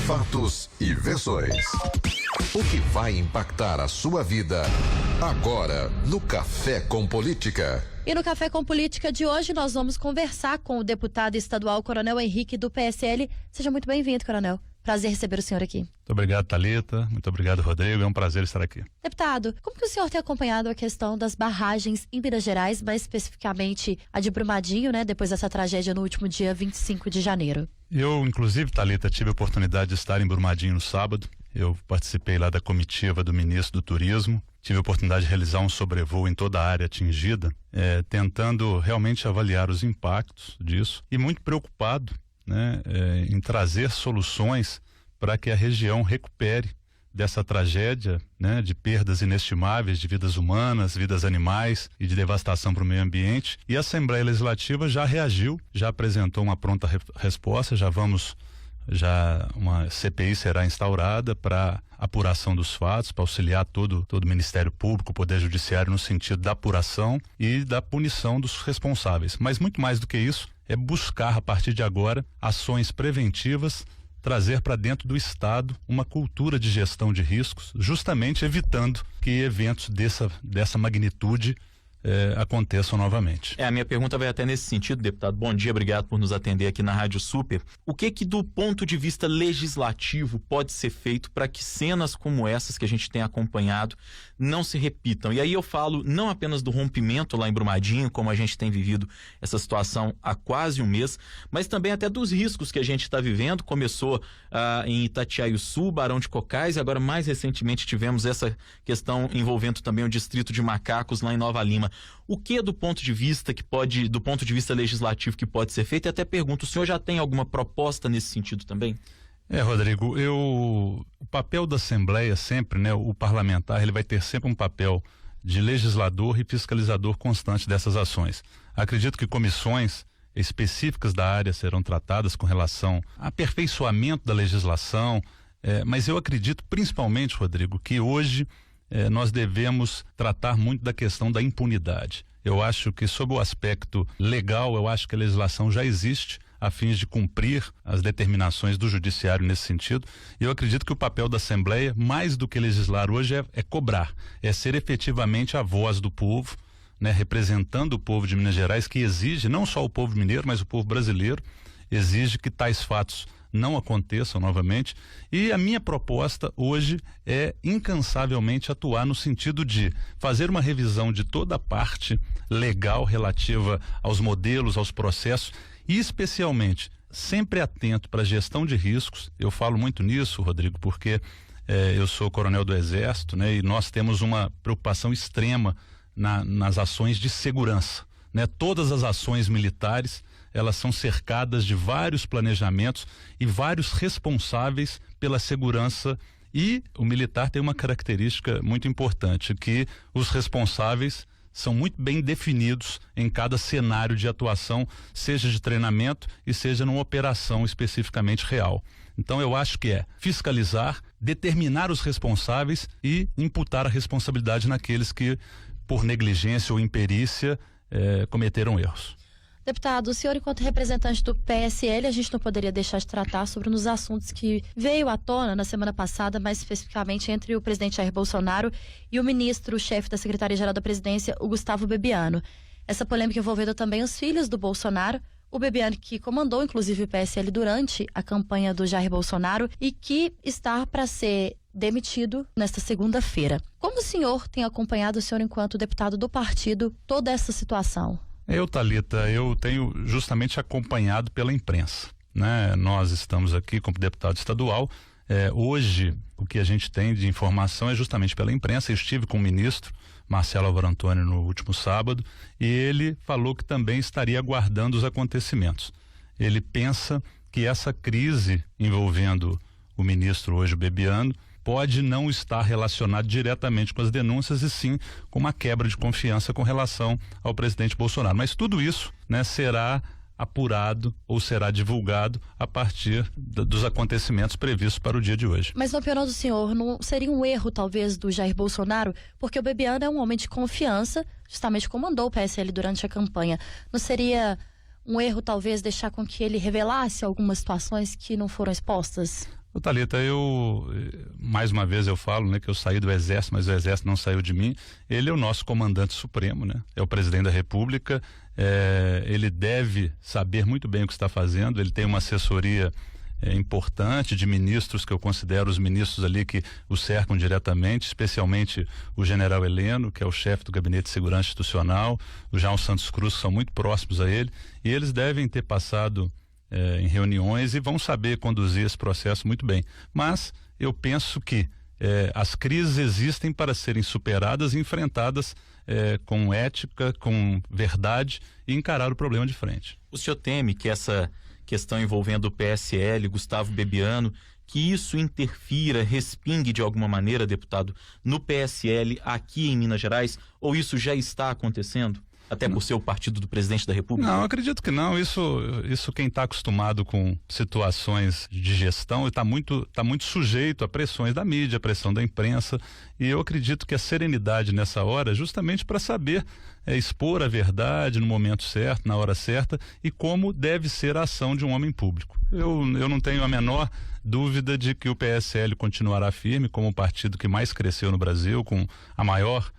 Fatos e versões. O que vai impactar a sua vida agora no Café com Política. E no Café com Política de hoje nós vamos conversar com o deputado estadual Coronel Henrique do PSL. Seja muito bem-vindo, Coronel. Prazer receber o senhor aqui. Muito obrigado, Thalita. Muito obrigado, Rodrigo. É um prazer estar aqui. Deputado, como que o senhor tem acompanhado a questão das barragens em Minas Gerais, mais especificamente a de Brumadinho, né? Depois dessa tragédia no último dia 25 de janeiro. Eu, inclusive, Thalita, tive a oportunidade de estar em Brumadinho no sábado. Eu participei lá da comitiva do ministro do Turismo. Tive a oportunidade de realizar um sobrevoo em toda a área atingida, tentando realmente avaliar os impactos disso e muito preocupado, né, em trazer soluções para que a região recupere dessa tragédia, né, de perdas inestimáveis de vidas humanas, vidas animais e de devastação para o meio ambiente. E a Assembleia Legislativa já reagiu, já apresentou uma pronta resposta, uma CPI será instaurada para apuração dos fatos, para auxiliar todo o Ministério Público, o Poder Judiciário no sentido da apuração e da punição dos responsáveis. Mas muito mais do que isso, é buscar a partir de agora ações preventivas, trazer para dentro do Estado uma cultura de gestão de riscos, justamente evitando que eventos dessa magnitude aconteçam novamente. A minha pergunta vai até nesse sentido, deputado. Bom dia, obrigado por nos atender aqui na Rádio Super. O que do ponto de vista legislativo pode ser feito para que cenas como essas que a gente tem acompanhado não se repitam? E aí eu falo não apenas do rompimento lá em Brumadinho, como a gente tem vivido essa situação há quase um mês, mas também até dos riscos que a gente está vivendo. Começou em Itatiaiuçu, Barão de Cocais, e agora mais recentemente tivemos essa questão envolvendo também o distrito de Macacos lá em Nova Lima. O que do ponto de vista legislativo que pode ser feito? E até pergunto, o senhor já tem alguma proposta nesse sentido também? Rodrigo, o papel da Assembleia sempre, né, o parlamentar, ele vai ter sempre um papel de legislador e fiscalizador constante dessas ações. Acredito que comissões específicas da área serão tratadas com relação a aperfeiçoamento da legislação, mas eu acredito principalmente, Rodrigo, que hoje nós devemos tratar muito da questão da impunidade. Eu acho que, sob o aspecto legal, eu acho que a legislação já existe a fim de cumprir as determinações do judiciário nesse sentido. E eu acredito que o papel da Assembleia, mais do que legislar hoje, é cobrar, é ser efetivamente a voz do povo, né, representando o povo de Minas Gerais, que exige, não só o povo mineiro, mas o povo brasileiro, exige que tais fatos não aconteçam novamente. E a minha proposta hoje é incansavelmente atuar no sentido de fazer uma revisão de toda a parte legal relativa aos modelos, aos processos e especialmente sempre atento para a gestão de riscos. Eu falo muito nisso, Rodrigo, porque eu sou coronel do Exército, né, e nós temos uma preocupação extrema nas ações de segurança, né? Todas as ações militares, elas são cercadas de vários planejamentos e vários responsáveis pela segurança, e o militar tem uma característica muito importante, que os responsáveis são muito bem definidos em cada cenário de atuação, seja de treinamento e seja numa operação especificamente real. Então eu acho que é fiscalizar, determinar os responsáveis e imputar a responsabilidade naqueles que, por negligência ou imperícia, cometeram erros. Deputado, o senhor, enquanto representante do PSL, a gente não poderia deixar de tratar sobre um dos assuntos que veio à tona na semana passada, mais especificamente entre o presidente Jair Bolsonaro e o ministro-chefe da Secretaria-Geral da Presidência, o Gustavo Bebiano. Essa polêmica envolvendo também os filhos do Bolsonaro, o Bebiano que comandou inclusive o PSL durante a campanha do Jair Bolsonaro e que está para ser demitido nesta segunda-feira. Como o senhor tem acompanhado, o senhor enquanto deputado do partido, toda essa situação? Thalita, eu tenho justamente acompanhado pela imprensa, né? Nós estamos aqui como deputado estadual. Hoje, o que a gente tem de informação é justamente pela imprensa. Eu estive com o ministro Marcelo Álvaro Antônio no último sábado e ele falou que também estaria aguardando os acontecimentos. Ele pensa que essa crise envolvendo o ministro hoje, o Bebiano, pode não estar relacionado diretamente com as denúncias e sim com uma quebra de confiança com relação ao presidente Bolsonaro. Mas tudo isso, né, será apurado ou será divulgado a partir dos acontecimentos previstos para o dia de hoje. Mas na opinião do senhor, não seria um erro talvez do Jair Bolsonaro? Porque o Bebiano é um homem de confiança, justamente comandou o PSL durante a campanha. Não seria um erro talvez deixar com que ele revelasse algumas situações que não foram expostas? Thalita, mais uma vez eu falo, né, que eu saí do Exército, mas o Exército não saiu de mim. Ele é o nosso comandante supremo, né? É o presidente da República, ele deve saber muito bem o que está fazendo, ele tem uma assessoria importante de ministros que eu considero os ministros ali que o cercam diretamente, especialmente o general Heleno, que é o chefe do Gabinete de Segurança Institucional, o João Santos Cruz, que são muito próximos a ele, e eles devem ter passado em reuniões e vão saber conduzir esse processo muito bem. Mas eu penso que as crises existem para serem superadas e enfrentadas com ética, com verdade e encarar o problema de frente. O senhor teme que essa questão envolvendo o PSL, Gustavo Bebiano, que isso interfira, respingue de alguma maneira, deputado, no PSL aqui em Minas Gerais, ou isso já está acontecendo? Até por ser o partido do presidente da República? Não, acredito que não. Isso quem está acostumado com situações de gestão está muito sujeito a pressões da mídia, a pressão da imprensa. E eu acredito que a serenidade nessa hora é justamente para saber expor a verdade no momento certo, na hora certa, e como deve ser a ação de um homem público. Eu não tenho a menor dúvida de que o PSL continuará firme como o partido que mais cresceu no Brasil, com a maior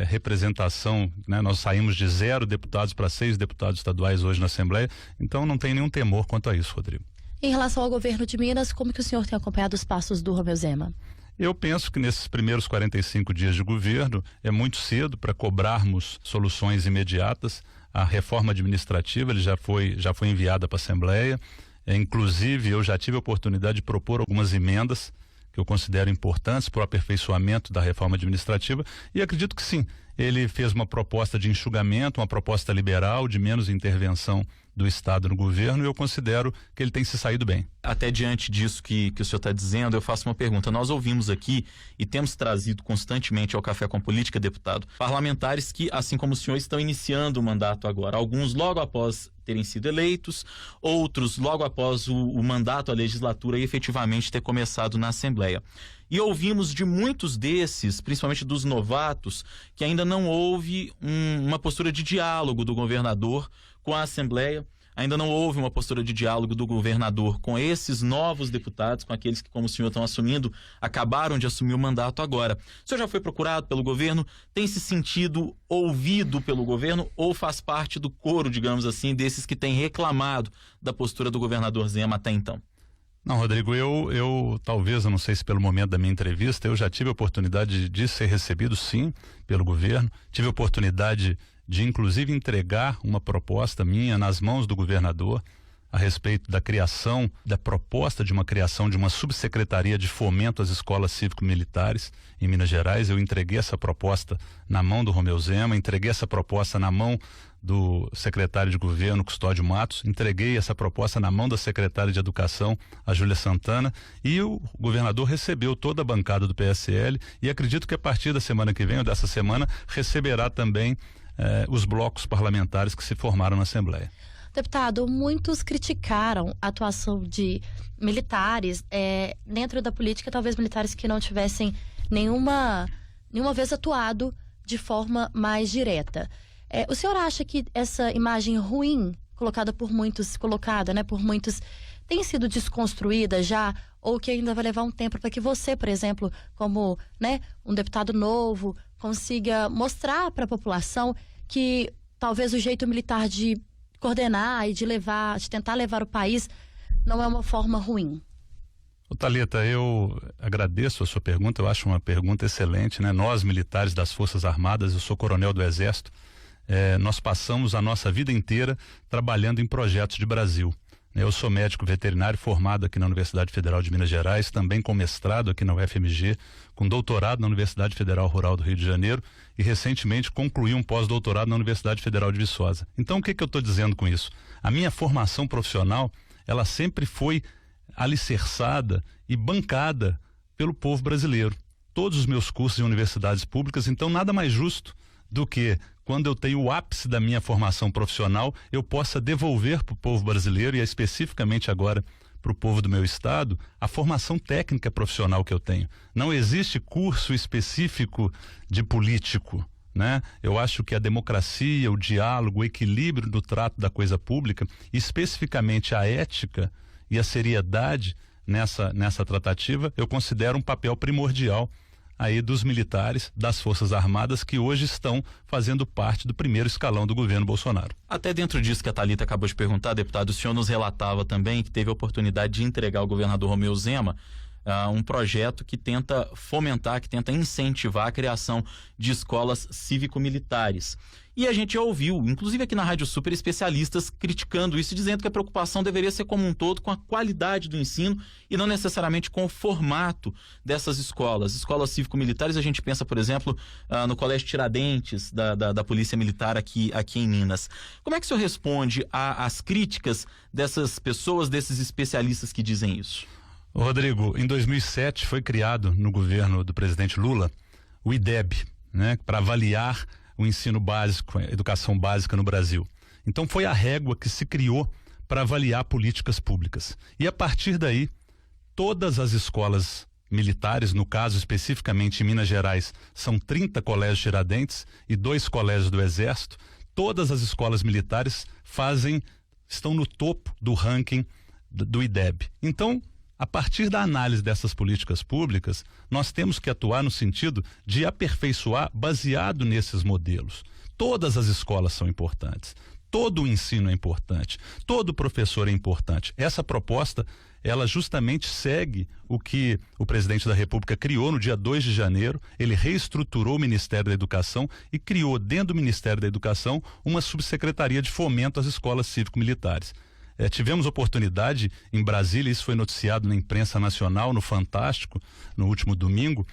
representação, né? Nós saímos de 0 deputados para 6 deputados estaduais hoje na Assembleia, então não tem nenhum temor quanto a isso, Rodrigo. Em relação ao governo de Minas, como que o senhor tem acompanhado os passos do Romeu Zema? Eu penso que nesses primeiros 45 dias de governo é muito cedo para cobrarmos soluções imediatas. A reforma administrativa ele já foi enviada para a Assembleia, inclusive eu já tive a oportunidade de propor algumas emendas que eu considero importantes para o aperfeiçoamento da reforma administrativa, e acredito que sim, ele fez uma proposta de enxugamento, uma proposta liberal, de menos intervenção do Estado no governo, e eu considero que ele tem se saído bem. Até diante disso que o senhor está dizendo, eu faço uma pergunta. Nós ouvimos aqui e temos trazido constantemente ao Café com Política, deputado, parlamentares que, assim como o senhor, estão iniciando o mandato agora. Alguns logo após terem sido eleitos, outros logo após o mandato, a legislatura, efetivamente ter começado na Assembleia. E ouvimos de muitos desses, principalmente dos novatos, que ainda não houve uma postura de diálogo do governador com a Assembleia, ainda não houve uma postura de diálogo do governador com esses novos deputados, com aqueles que, como o senhor, estão assumindo, acabaram de assumir o mandato agora. O senhor já foi procurado pelo governo? Tem se sentido ouvido pelo governo ou faz parte do coro, digamos assim, desses que têm reclamado da postura do governador Zema até então? Não, Rodrigo, eu talvez, eu não sei se pelo momento da minha entrevista, eu já tive a oportunidade de ser recebido, sim, pelo governo. Tive a oportunidade de, inclusive, entregar uma proposta minha nas mãos do governador a respeito da criação, da proposta de uma subsecretaria de fomento às escolas cívico-militares em Minas Gerais. Eu entreguei essa proposta na mão do Romeu Zema, entreguei essa proposta na mão do secretário de governo, Custódio Matos, entreguei essa proposta na mão da secretária de Educação, a Júlia Santana, e o governador recebeu toda a bancada do PSL, e acredito que a partir da semana que vem, ou dessa semana, receberá também os blocos parlamentares que se formaram na Assembleia. Deputado, muitos criticaram a atuação de militares dentro da política, talvez militares que não tivessem nenhuma vez atuado de forma mais direta. O senhor acha que essa imagem ruim colocada por muitos, tem sido desconstruída já, ou que ainda vai levar um tempo para que você, por exemplo, como um deputado novo, consiga mostrar para a população que talvez o jeito militar de coordenar e de tentar levar o país não é uma forma ruim? Thalita, eu agradeço a sua pergunta, eu acho uma pergunta excelente, né? Nós, militares das Forças Armadas, eu sou coronel do Exército, nós passamos a nossa vida inteira trabalhando em projetos de Brasil. Eu sou médico veterinário formado aqui na Universidade Federal de Minas Gerais, também com mestrado aqui na UFMG, com doutorado na Universidade Federal Rural do Rio de Janeiro e recentemente concluí um pós-doutorado na Universidade Federal de Viçosa. Então, o que eu estou dizendo com isso? A minha formação profissional, ela sempre foi alicerçada e bancada pelo povo brasileiro. Todos os meus cursos em universidades públicas, então nada mais justo do que quando eu tenho o ápice da minha formação profissional, eu possa devolver para o povo brasileiro, e especificamente agora para o povo do meu estado, a formação técnica profissional que eu tenho. Não existe curso específico de político, né? Eu acho que a democracia, o diálogo, o equilíbrio do trato da coisa pública, especificamente a ética e a seriedade, nessa tratativa, eu considero um papel primordial aí dos militares, das Forças Armadas, que hoje estão fazendo parte do primeiro escalão do governo Bolsonaro. Até dentro disso que a Thalita acabou de perguntar, deputado, o senhor nos relatava também que teve a oportunidade de entregar ao governador Romeu Zema um projeto que tenta fomentar, que tenta incentivar a criação de escolas cívico-militares. E a gente já ouviu, inclusive aqui na Rádio Super, especialistas criticando isso, dizendo que a preocupação deveria ser como um todo com a qualidade do ensino e não necessariamente com o formato dessas escolas. Escolas cívico-militares, a gente pensa, por exemplo, no Colégio Tiradentes da Polícia Militar aqui em Minas. Como é que o senhor responde às críticas dessas pessoas, desses especialistas que dizem isso? Rodrigo, em 2007 foi criado no governo do presidente Lula o IDEB, né, para avaliar o ensino básico, a educação básica no Brasil. Então foi a régua que se criou para avaliar políticas públicas. E a partir daí, todas as escolas militares, no caso especificamente em Minas Gerais, são 30 colégios Tiradentes e 2 colégios do Exército, todas as escolas militares estão no topo do ranking do IDEB. Então, a partir da análise dessas políticas públicas, nós temos que atuar no sentido de aperfeiçoar baseado nesses modelos. Todas as escolas são importantes, todo o ensino é importante, todo professor é importante. Essa proposta, ela justamente segue o que o presidente da República criou no dia 2 de janeiro, ele reestruturou o Ministério da Educação e criou dentro do Ministério da Educação uma subsecretaria de fomento às escolas cívico-militares. Tivemos oportunidade em Brasília, isso foi noticiado na imprensa nacional, no Fantástico, no último domingo,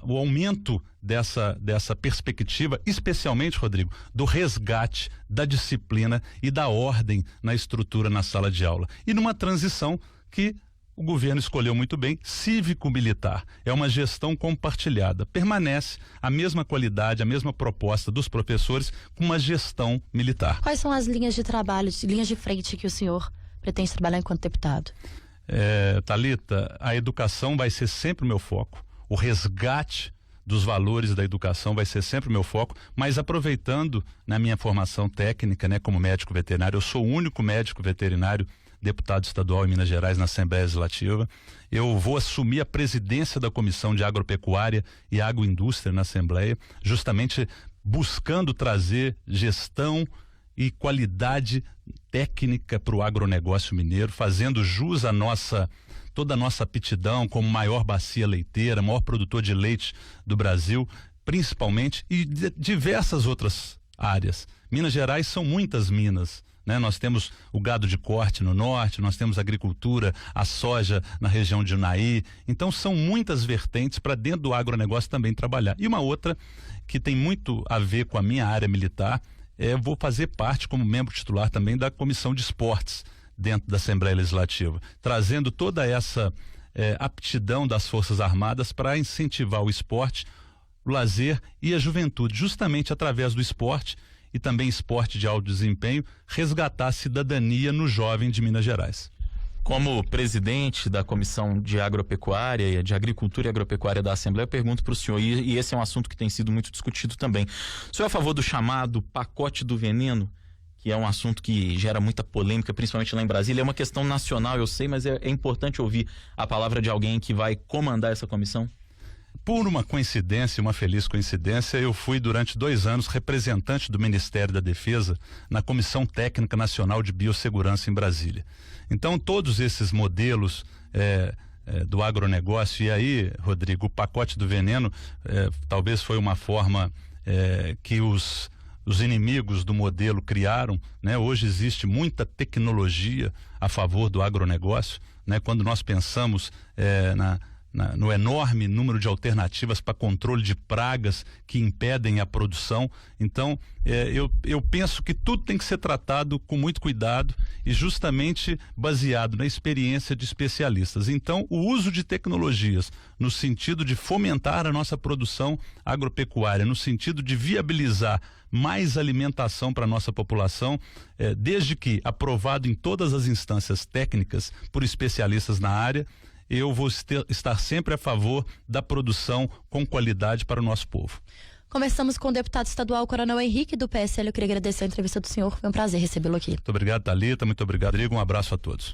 o aumento dessa perspectiva, especialmente, Rodrigo, do resgate da disciplina e da ordem na estrutura na sala de aula. E numa transição que o governo escolheu muito bem, cívico-militar. É uma gestão compartilhada. Permanece a mesma qualidade, a mesma proposta dos professores com uma gestão militar. Quais são as linhas de trabalho, linhas de frente que o senhor pretende trabalhar enquanto deputado? Thalita, a educação vai ser sempre o meu foco. O resgate dos valores da educação vai ser sempre o meu foco, mas aproveitando na minha formação técnica, né, como médico veterinário, eu sou o único médico veterinário deputado estadual em Minas Gerais na Assembleia Legislativa. Eu vou assumir a presidência da Comissão de Agropecuária e Agroindústria na Assembleia, justamente buscando trazer gestão e qualidade técnica para o agronegócio mineiro, fazendo jus a toda a nossa aptidão como maior bacia leiteira, maior produtor de leite do Brasil, principalmente, e diversas outras áreas. Minas Gerais são muitas minas, né? Nós temos o gado de corte no norte, nós temos a agricultura, a soja na região de Unaí. Então são muitas vertentes para dentro do agronegócio também trabalhar. E uma outra que tem muito a ver com a minha área militar, eu vou fazer parte como membro titular também da Comissão de Esportes dentro da Assembleia Legislativa, trazendo toda essa aptidão das Forças Armadas para incentivar o esporte, o lazer e a juventude, justamente através do esporte e também esporte de alto desempenho, resgatar a cidadania no jovem de Minas Gerais. Como presidente da Comissão de Agropecuária, de Agricultura e Agropecuária da Assembleia, eu pergunto para o senhor, e esse é um assunto que tem sido muito discutido também. O senhor é a favor do chamado pacote do veneno, que é um assunto que gera muita polêmica, principalmente lá em Brasília? É uma questão nacional, eu sei, mas é importante ouvir a palavra de alguém que vai comandar essa comissão. Por uma coincidência, uma feliz coincidência, eu fui durante 2 anos representante do Ministério da Defesa na Comissão Técnica Nacional de Biossegurança em Brasília. Então, todos esses modelos do agronegócio, e aí, Rodrigo, o pacote do veneno talvez foi uma forma que os inimigos do modelo criaram, né? Hoje existe muita tecnologia a favor do agronegócio, né? Quando nós pensamos no enorme número de alternativas para controle de pragas que impedem a produção. Então, eu penso que tudo tem que ser tratado com muito cuidado e justamente baseado na experiência de especialistas. Então, o uso de tecnologias no sentido de fomentar a nossa produção agropecuária, no sentido de viabilizar mais alimentação para a nossa população, desde que aprovado em todas as instâncias técnicas por especialistas na área, eu vou estar sempre a favor da produção com qualidade para o nosso povo. Conversamos com o deputado estadual Coronel Henrique, do PSL. Eu queria agradecer a entrevista do senhor. Foi um prazer recebê-lo aqui. Muito obrigado, Thalita. Muito obrigado, Rodrigo. Um abraço a todos.